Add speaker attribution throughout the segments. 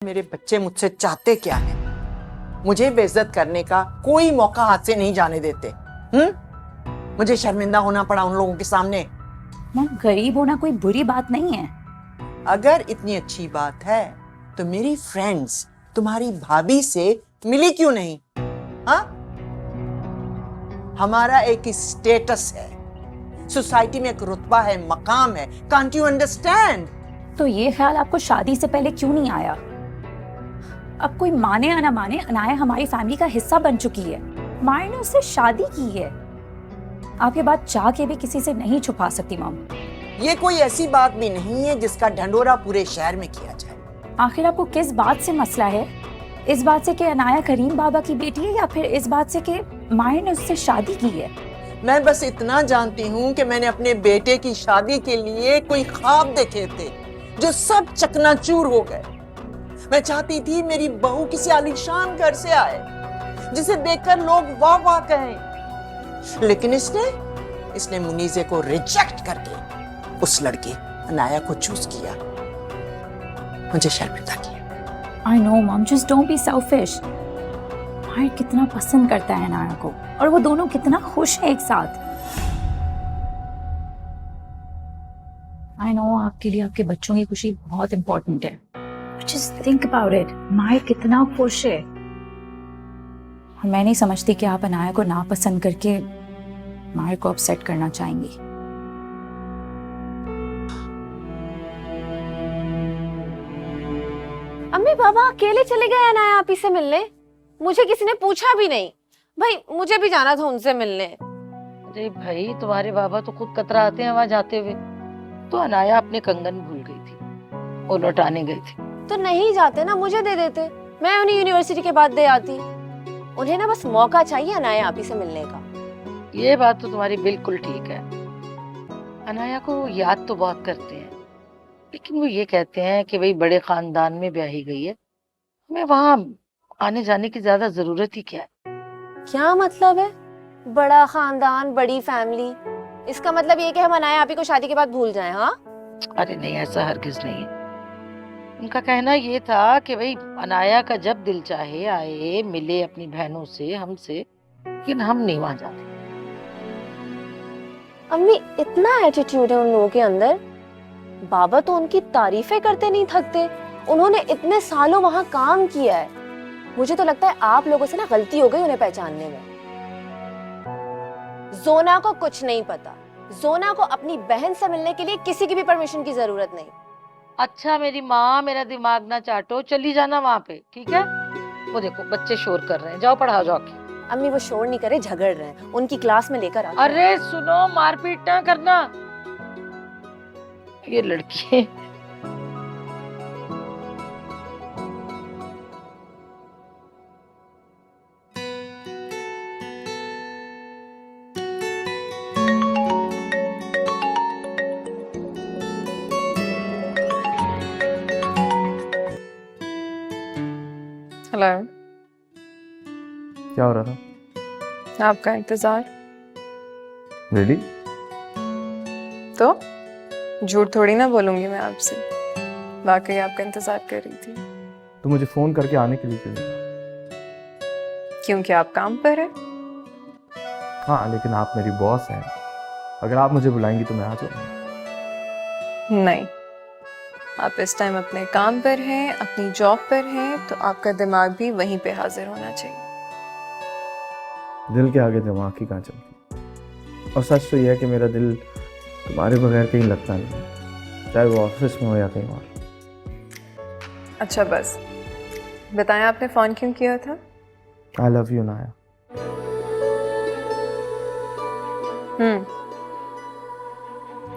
Speaker 1: मेरे बच्चे मुझसे चाहते क्या है? मुझे बेइज्जत करने का कोई मौका हाथ से नहीं जाने देते। मुझे शर्मिंदा होना पड़ा उन लोगों के सामने।
Speaker 2: मम, गरीब होना कोई बुरी बात नहीं है।
Speaker 1: अगर इतनी अच्छी बात है तो मेरी फ्रेंड्स तुम्हारी भाभी से मिली क्यों नहीं? हाँ, हमारा एक स्टेटस है, सोसाइटी में एक रुतबा है, मकाम है। Can't you understand?
Speaker 2: तो ये ख्याल आपको शादी से पहले क्यों नहीं आया? अब कोई माने या ना माने, अनाया हमारी फैमिली का हिस्सा बन चुकी है। मायर ने उससे शादी की है। आप ये बात चाह के भी किसी से नहीं छुपा सकती मम।
Speaker 1: ये कोई ऐसी बात भी नहीं है जिसका ढंढोरा पूरे शहर में किया जाए।
Speaker 2: आखिर आपको किस बात से मसला है? इस बात से कि अनाया करीम बाबा की बेटी है, या फिर इस बात से कि मायर ने उससे शादी की है?
Speaker 1: मैं बस इतना जानती हूँ कि मैंने अपने बेटे की शादी के लिए कोई ख्वाब देखे थे जो सब चकनाचूर हो गए। मैं चाहती थी मेरी बहू किसी आलीशान घर से आए जिसे देखकर लोग वाह वाह कहें, लेकिन इसने मुनीजे को रिजेक्ट करके उस लड़की अनाया को चूज किया। मुझे शर्मिंदा किया।
Speaker 2: I know mom, just don't be selfish. मायर कितना पसंद करता है अनाया को, और वो दोनों कितना खुश हैं एक साथ। I know आपके लिए आपके बच्चों की खुशी बहुत इंपॉर्टेंट है। Just think about it. मायर कितना खुश है। और मैं नहीं समझती कि आप अनाया को नापसंद करके मायर को अपसेट करना चाहेंगी।
Speaker 3: अम्मी पापा अकेले चले गए अनाया आपी से मिलने? मुझे किसी ने पूछा भी नहीं। भाई मुझे भी जाना था उनसे मिलने।
Speaker 4: अरे भाई, तुम्हारे बाबा तो खुद कतरा आते हैं वहां जाते हुए। तो अनाया अपने कंगन भूल गई थी, वो लौटाने गई थी।
Speaker 3: तो नहीं जाते ना, मुझे दे देते, मैं उन्हें यूनिवर्सिटी के बाद दे आती। उन्हें ना बस मौका चाहिए अनाया आपी से मिलने का।
Speaker 4: ये बात तो तुम्हारी बिल्कुल ठीक है। अनाया को वो याद तो बहुत करते हैं, लेकिन वो ये कहते हैं कि भाई बड़े खानदान में ब्याही गई है, हमें वहां आने जाने की ज्यादा जरूरत ही क्या है।
Speaker 3: क्या मतलब है बड़ा खानदान, बड़ी फैमिली? इसका मतलब ये कि हम अनाया आपी को शादी के बाद भूल जाएं? हाँ,
Speaker 4: अरे नहीं, ऐसा हरगिज नहीं है। उनका कहना ये था कि भाई अनाया का जब दिल चाहे आए, मिले अपनी बहनों से, हमसे, लेकिन हम नहीं वहां जाते।
Speaker 3: अम्मी इतना एटीट्यूड है उन लोगों के अंदर। बाबा तो उनकी तारीफें करते नहीं थकते। उन्होंने इतने सालों वहां काम किया है। मुझे तो लगता है आप लोगों से ना गलती हो गई उन्हें पहचानने में। जोना को कुछ नहीं पता। जोना को अपनी बहन से मिलने के लिए किसी की भी परमिशन की जरूरत नहीं।
Speaker 4: अच्छा मेरी माँ, मेरा दिमाग ना चाटो, चली जाना वहां पे, ठीक है? वो देखो बच्चे शोर कर रहे हैं, जाओ पढ़ाओ जाके।
Speaker 3: अम्मी वो शोर नहीं करे, झगड़ रहे हैं। उनकी क्लास में लेकर आ।
Speaker 4: अरे सुनो, मारपीट ना करना। ये लड़की
Speaker 5: हेलो,
Speaker 6: क्या हो रहा था?
Speaker 5: आपका इंतजार।
Speaker 6: रेडी?
Speaker 5: तो झूठ थोड़ी ना बोलूंगी मैं आपसे, वाकई आपका इंतजार कर रही थी।
Speaker 6: तो मुझे फोन करके आने के लिए क्यों नहीं?
Speaker 5: क्योंकि आप काम पर हैं।
Speaker 6: हाँ, लेकिन आप मेरी बॉस हैं। अगर आप मुझे बुलाएंगी तो मैं आ जाऊंगा।
Speaker 5: नहीं, आप इस टाइम अपने काम पर हैं, अपनी जॉब पर हैं, तो आपका दिमाग भी वहीं पे हाजिर होना चाहिए।
Speaker 6: दिल के आगे दिमाग की कहाँ चलती। और सच तो यह है कि मेरा दिल तुम्हारे बगैर कहीं लगता नहीं, चाहे वो ऑफिस में हो या कहीं और।
Speaker 5: अच्छा बस बताएं, आपने फोन क्यों किया था?
Speaker 6: आई लव यू नाया।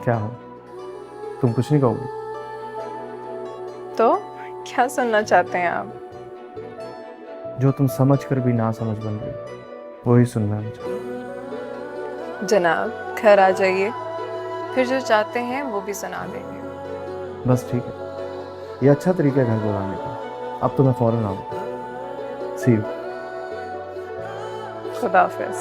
Speaker 6: क्या हो, तुम कुछ नहीं कहोगी?
Speaker 5: तो क्या सुनना चाहते हैं आप?
Speaker 6: जो तुम समझ कर भी ना समझ बन गई, वही सुनना है मुझे।
Speaker 5: जनाब घर आ जाइए, फिर जो चाहते हैं वो भी सुना देंगे।
Speaker 6: बस ठीक है, ये अच्छा तरीका है घर बुलाने का। अब तो मैं फौरन आऊँगा। सी यू।
Speaker 5: खुदा हाफिज।